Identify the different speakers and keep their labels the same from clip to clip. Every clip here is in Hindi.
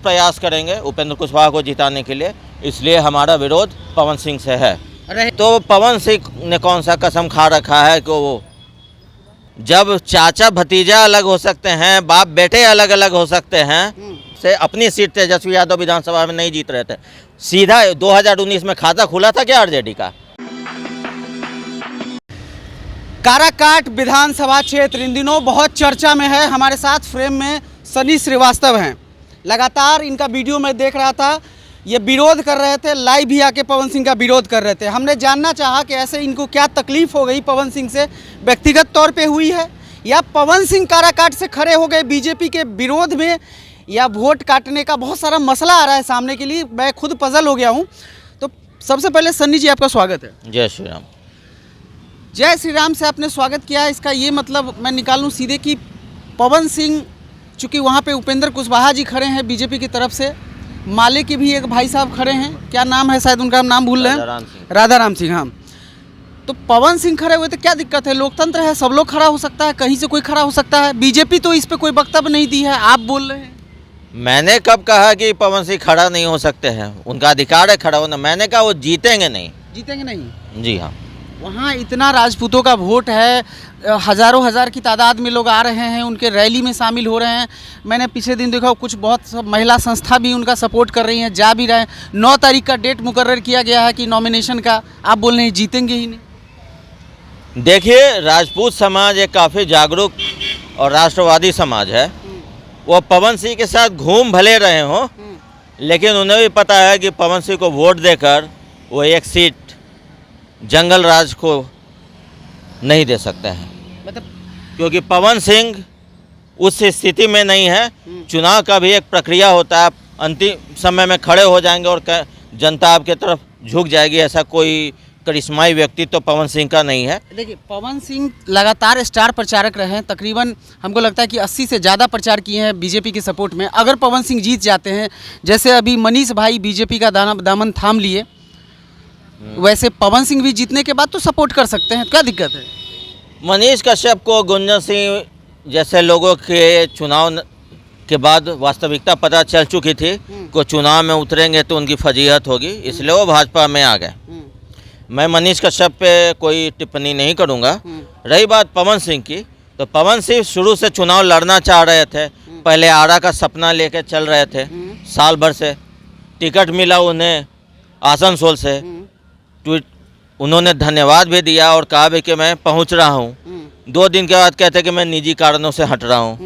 Speaker 1: प्रयास करेंगे उपेंद्र कुशवाहा को जिताने के लिए, इसलिए हमारा विरोध पवन सिंह से है। तो पवन सिंह ने कौन सा कसम खा रखा है कि वो जब चाचा भतीजा अलग हो सकते हैं, बाप बेटे अलग अलग हो सकते हैं, से अपनी सीट तेजस्वी यादव विधानसभा में नहीं जीत रहे थे। सीधा 2019 में खाता खुला था क्या आरजेडी का?
Speaker 2: काराकाट विधानसभा क्षेत्र इन दिनों बहुत चर्चा में है। हमारे साथ फ्रेम में सनी श्रीवास्तव हैं। लगातार इनका वीडियो मैं देख रहा था, ये विरोध कर रहे थे, लाइव भी आके पवन सिंह का विरोध कर रहे थे। हमने जानना चाहा कि ऐसे इनको क्या तकलीफ हो गई, पवन सिंह से व्यक्तिगत तौर पे हुई है या पवन सिंह काराकाट से खड़े हो गए बीजेपी के विरोध में, या वोट काटने का बहुत सारा मसला आ रहा है सामने के लिए। मैं खुद पजल हो गया हूँ। तो सबसे पहले सन्नी जी आपका स्वागत है।
Speaker 1: जय श्री राम।
Speaker 2: जय श्री राम से आपने स्वागत किया, इसका ये मतलब मैं निकालूं सीधे कि पवन सिंह, चूँकि वहाँ पे उपेंद्र कुशवाहा जी खड़े हैं बीजेपी की तरफ से, माले के भी एक भाई साहब खड़े हैं, क्या नाम है, शायद उनका नाम भूल रहे हैं, राधाराम सिंह। हाँ, तो पवन सिंह खड़े हुए तो क्या दिक्कत है? लोकतंत्र है, सब लोग खड़ा हो सकता है, कहीं से कोई खड़ा हो सकता है। बीजेपी तो इस पर कोई वक्तव्य नहीं दी है, आप बोल रहे हैं।
Speaker 1: मैंने कब कहा कि पवन सिंह खड़ा नहीं हो सकते हैं? उनका अधिकार है खड़ा होना। मैंने कहा वो जीतेंगे नहीं।
Speaker 2: जीतेंगे नहीं?
Speaker 1: जी हाँ।
Speaker 2: वहाँ इतना राजपूतों का वोट है, हज़ारों हज़ार की तादाद में लोग आ रहे हैं, उनके रैली में शामिल हो रहे हैं। मैंने पिछले दिन देखा कुछ बहुत सब महिला संस्था भी उनका सपोर्ट कर रही हैं, जा भी रहे हैं। 9 तारीख का डेट मुकर्रर किया गया है कि नॉमिनेशन का, आप बोल रहे हैं जीतेंगे ही नहीं।
Speaker 1: देखिए, राजपूत समाज एक काफ़ी जागरूक और राष्ट्रवादी समाज है। वो पवन सिंह के साथ घूम भले रहे हों, लेकिन उन्हें भी पता है कि पवन सिंह को वोट देकर वो एक सीट जंगल राज को नहीं दे सकते हैं।
Speaker 2: मतलब
Speaker 1: क्योंकि पवन सिंह उस स्थिति में नहीं है। चुनाव का भी एक प्रक्रिया होता है, अंतिम समय में खड़े हो जाएंगे और जनता आपके तरफ झुक जाएगी, ऐसा कोई करिश्माई व्यक्ति तो पवन सिंह का नहीं है।
Speaker 2: देखिए, पवन सिंह लगातार स्टार प्रचारक रहे हैं, तकरीबन हमको लगता है कि 80 से ज़्यादा प्रचार किए हैं बीजेपी के सपोर्ट में। अगर पवन सिंह जीत जाते हैं, जैसे अभी मनीष भाई बीजेपी का दामन थाम लिए, वैसे पवन सिंह भी जीतने के बाद तो सपोर्ट कर सकते हैं, क्या दिक्कत है?
Speaker 1: मनीष कश्यप को गुंजन सिंह जैसे लोगों के चुनाव के बाद वास्तविकता पता चल चुकी थी कि चुनाव में उतरेंगे तो उनकी फजीहत होगी, इसलिए वो भाजपा में आ गए। मैं मनीष कश्यप पे कोई टिप्पणी नहीं करूंगा। रही बात पवन सिंह की, तो पवन सिंह शुरू से चुनाव लड़ना चाह रहे थे। पहले आरा का सपना लेकर चल रहे थे, साल भर से टिकट मिला उन्हें आसनसोल से। ट्वीट उन्होंने धन्यवाद भी दिया और कहा भी कि मैं पहुंच रहा हूं। 2 दिन के बाद कहते कि मैं निजी कारणों से हट रहा हूं।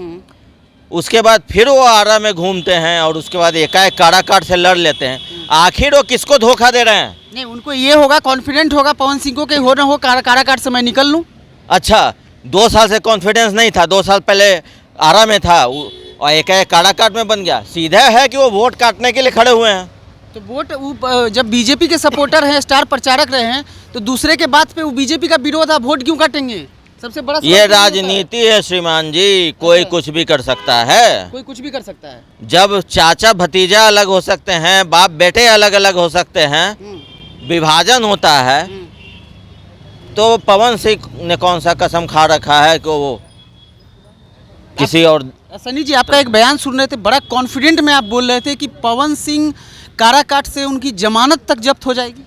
Speaker 1: उसके बाद फिर वो आरा में घूमते हैं और उसके बाद एकाएक काराकाट से लड़ लेते हैं। आखिर वो किसको धोखा दे रहे हैं?
Speaker 2: नहीं, उनको ये होगा, कॉन्फिडेंट होगा पवन सिंह को कि हो ना हो काराकाट से मैं निकल लूँ।
Speaker 1: अच्छा, 2 साल से कॉन्फिडेंस नहीं था, 2 साल पहले आरा में था और एकाएक काराकाट में बन गया। सीधा है कि वो वोट काटने के लिए खड़े हुए हैं।
Speaker 2: तो वोट जब बीजेपी के सपोर्टर हैं, स्टार प्रचारक रहे हैं, तो दूसरे के बात पे वो बीजेपी का विरोध, आप वोट क्यों काटेंगे? सबसे बड़ा
Speaker 1: ये राजनीति है श्रीमान जी, कोई कुछ भी कर सकता है।
Speaker 2: कोई कुछ भी कर सकता है।
Speaker 1: जब चाचा भतीजा अलग हो सकते हैं, बाप बेटे अलग अलग हो सकते हैं, विभाजन होता है, तो पवन सिंह ने कौन सा कसम खा रखा है कि वो किसी और।
Speaker 2: सनी जी, आपका एक बयान सुन रहे थे, बड़ा कॉन्फिडेंट में आप बोल रहे थे कि पवन सिंह काराकाट से उनकी जमानत तक जब्त हो जाएगी।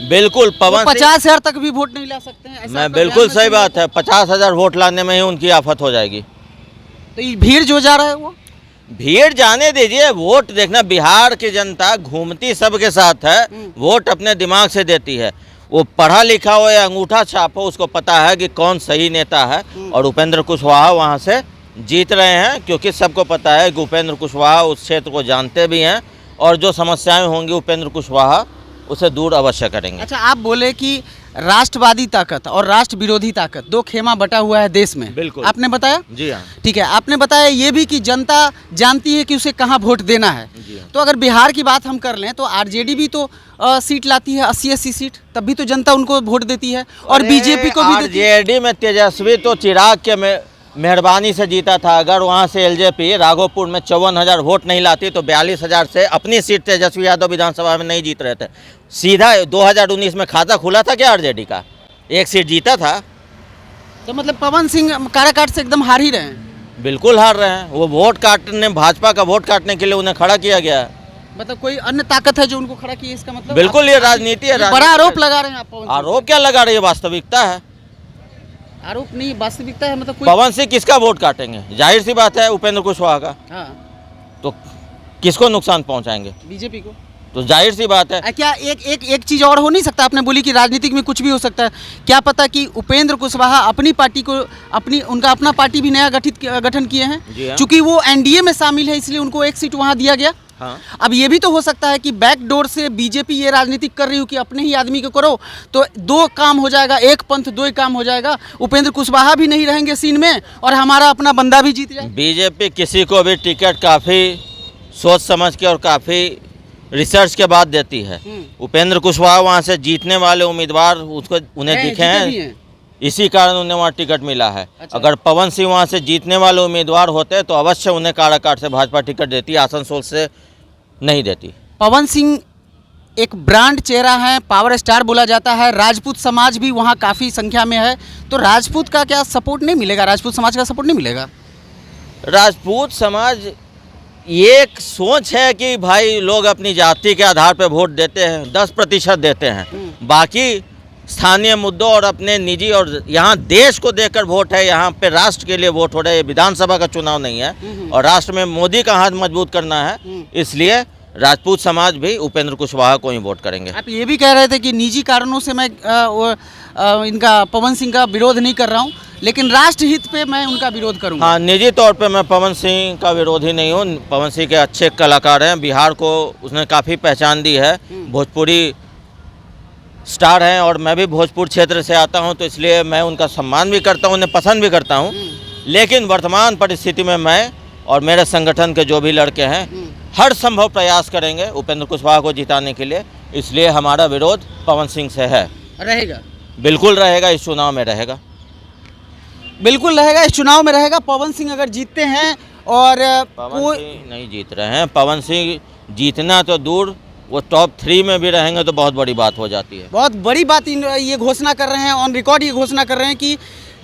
Speaker 1: बिल्कुल, पवन
Speaker 2: 50,000 तक भी वोट नहीं ला सकते हैं,
Speaker 1: मैं बिल्कुल सही बात है। 50,000 वोट लाने में ही उनकी आफत हो जाएगी।
Speaker 2: तो ये भीड़ जो जा रहा है, वो
Speaker 1: भीड़ जाने दीजिए। वोट देखना, बिहार की जनता घूमती सबके साथ है, वोट अपने दिमाग से देती है। वो पढ़ा लिखा हो या अंगूठा छाप हो, उसको पता है कि कौन सही नेता है। और उपेंद्र कुशवाहा वहाँ से जीत रहे हैं, क्योंकि सबको पता है कि उपेंद्र कुशवाहा उस क्षेत्र को जानते भी हैं और जो समस्याएं होंगी उपेंद्र कुशवाहा उसे दूर अवश्य करेंगे।
Speaker 2: अच्छा, आप बोले कि राष्ट्रवादी ताकत और राष्ट्र विरोधी ताकत, 2 खेमा बटा हुआ है देश में।
Speaker 1: बिल्कुल,
Speaker 2: आपने बताया।
Speaker 1: जी हाँ।
Speaker 2: ठीक है, आपने बताया ये भी कि जनता जानती है कि उसे कहाँ वोट देना है। तो अगर बिहार की बात हम कर लें तो आरजेडी भी तो सीट लाती है, 80 सीट, तब भी तो जनता उनको वोट देती है, और बीजेपी को भी देती है।
Speaker 1: आरजेडी में तेजस्वी तो चिराग के मेहरबानी से जीता था। अगर वहाँ से एलजेपी राघोपुर में 54,000 वोट नहीं लाती तो 42,000 से अपनी सीट तेजस्वी यादव विधानसभा में नहीं जीत रहे थे। सीधा 2019 में खाता खुला था क्या आरजेडी का? 1 सीट जीता था।
Speaker 2: तो मतलब पवन सिंह काराकाट से एकदम हार ही रहे हैं।
Speaker 1: बिल्कुल हार रहे हैं। वो वोट काटने, भाजपा का वोट काटने के लिए उन्हें खड़ा किया गया है।
Speaker 2: मतलब कोई अन्य ताकत है जो उनको खड़ा की है, इसका मतलब
Speaker 1: बिल्कुल ये राजनीति है।
Speaker 2: ये बड़ा
Speaker 1: राजनीति
Speaker 2: आरोप लगा रहे हैं आप पवन सिंह
Speaker 1: आरोप क्या लगा रही है, वास्तविकता है।
Speaker 2: पे। आरोप नहीं, वास्तविकता है। मतलब कोई
Speaker 1: पवन सिंह किसका वोट काटेंगे? जाहिर सी बात है उपेंद्र कुशवाहा का।
Speaker 2: हाँ,
Speaker 1: तो किसको नुकसान पहुंचाएंगे?
Speaker 2: बीजेपी को।
Speaker 1: तो जाहिर सी बात है।
Speaker 2: क्या एक चीज और हो नहीं सकता? आपने बोली कि राजनीतिक में कुछ भी हो सकता है। क्या पता कि उपेंद्र कुशवाहा अपनी पार्टी को उनका अपना पार्टी भी नया गठन किए हैं।
Speaker 1: जी हाँ।
Speaker 2: चूंकि वो एनडीए में शामिल है इसलिए उनको एक सीट वहां दिया गया।
Speaker 1: हाँ।
Speaker 2: अब ये भी तो हो सकता है कि बैकडोर से बीजेपी ये राजनीतिक कर रही हो कि अपने ही आदमी को करो, तो दो काम हो जाएगा, एक पंथ दो ही काम हो जाएगा। उपेंद्र कुशवाहा भी नहीं रहेंगे सीन में और हमारा अपना बंदा भी जीत जाए।
Speaker 1: बीजेपी किसी को भी टिकट काफ़ी सोच समझ के और काफ़ी रिसर्च के बाद देती है। उपेंद्र कुशवाहा वहाँ से जीतने वाले उम्मीदवार उन्हें दिखे
Speaker 2: जीते भी
Speaker 1: हैं, इसी कारण उन्हें वहाँ टिकट मिला है।
Speaker 2: अच्छा।
Speaker 1: अगर पवन सिंह वहाँ से जीतने वाले उम्मीदवार होते तो अवश्य उन्हें काराकाट से भाजपा टिकट देती, आसनसोल से नहीं देती।
Speaker 2: पवन सिंह एक ब्रांड चेहरा है, पावर स्टार बोला जाता है। राजपूत समाज भी वहाँ काफ़ी संख्या में है, तो राजपूत का क्या सपोर्ट नहीं मिलेगा? राजपूत समाज का सपोर्ट नहीं मिलेगा?
Speaker 1: राजपूत समाज ये एक सोच है कि भाई लोग अपनी जाति के आधार पर वोट देते हैं, 10% देते हैं, बाकी स्थानीय मुद्दों और अपने निजी और यहाँ देश को देकर वोट है। यहाँ पे राष्ट्र के लिए वोट हो रहा है। ये विधानसभा का चुनाव नहीं है और राष्ट्र में मोदी का हाथ मजबूत करना है, इसलिए राजपूत समाज भी उपेंद्र कुशवाहा को ही वोट करेंगे।
Speaker 2: आप ये भी कह रहे थे कि निजी कारणों से मैं इनका पवन सिंह का विरोध नहीं कर रहा हूँ, लेकिन राष्ट्रहित पे मैं उनका विरोध करूँगा।
Speaker 1: हाँ, निजी तौर पे मैं पवन सिंह का विरोधी नहीं हूँ। पवन सिंह के अच्छे कलाकार हैं, बिहार को उसने काफ़ी पहचान दी है, भोजपुरी स्टार हैं और मैं भी भोजपुर क्षेत्र से आता हूं, तो इसलिए मैं उनका सम्मान भी करता हूं, उन्हें पसंद भी करता हूं। लेकिन वर्तमान परिस्थिति में मैं और मेरे संगठन के जो भी लड़के हैं हर संभव प्रयास करेंगे उपेंद्र कुशवाहा को जिताने के लिए, इसलिए हमारा विरोध पवन सिंह से है।
Speaker 2: रहेगा,
Speaker 1: बिल्कुल रहेगा, इस चुनाव में रहेगा।
Speaker 2: बिल्कुल रहेगा, इस चुनाव में रहेगा। पवन सिंह अगर जीतते हैं और
Speaker 1: पवन सिंह नहीं जीत रहे हैं, पवन सिंह जीतना तो दूर, वो टॉप 3 में भी रहेंगे तो बहुत बड़ी बात हो जाती है।
Speaker 2: बहुत बड़ी बात ये घोषणा कर रहे हैं, ऑन रिकॉर्ड ये घोषणा कर रहे हैं कि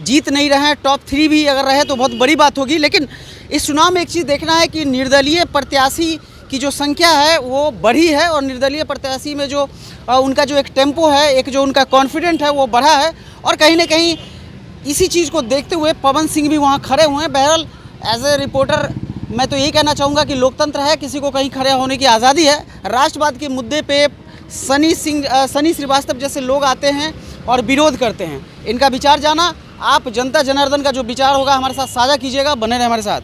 Speaker 2: जीत नहीं रहे हैं, टॉप 3 भी अगर रहे तो बहुत बड़ी बात होगी। लेकिन इस चुनाव में एक चीज़ देखना है कि निर्दलीय प्रत्याशी की जो संख्या है वो बढ़ी है और निर्दलीय प्रत्याशी में जो उनका जो एक टेम्पो है, एक जो उनका कॉन्फिडेंट है वो बढ़ा है। और कहीं ना कहीं इसी चीज़ को देखते हुए पवन सिंह भी वहाँ खड़े हुए हैं। बहरहाल एज ए रिपोर्टर मैं तो यही कहना चाहूँगा कि लोकतंत्र है, किसी को कहीं खड़े होने की आज़ादी है। राष्ट्रवाद के मुद्दे पे सनी श्रीवास्तव जैसे लोग आते हैं और विरोध करते हैं। इनका विचार जाना, आप जनता जनार्दन का जो विचार होगा हमारे साथ साझा कीजिएगा। बने रहे हमारे साथ।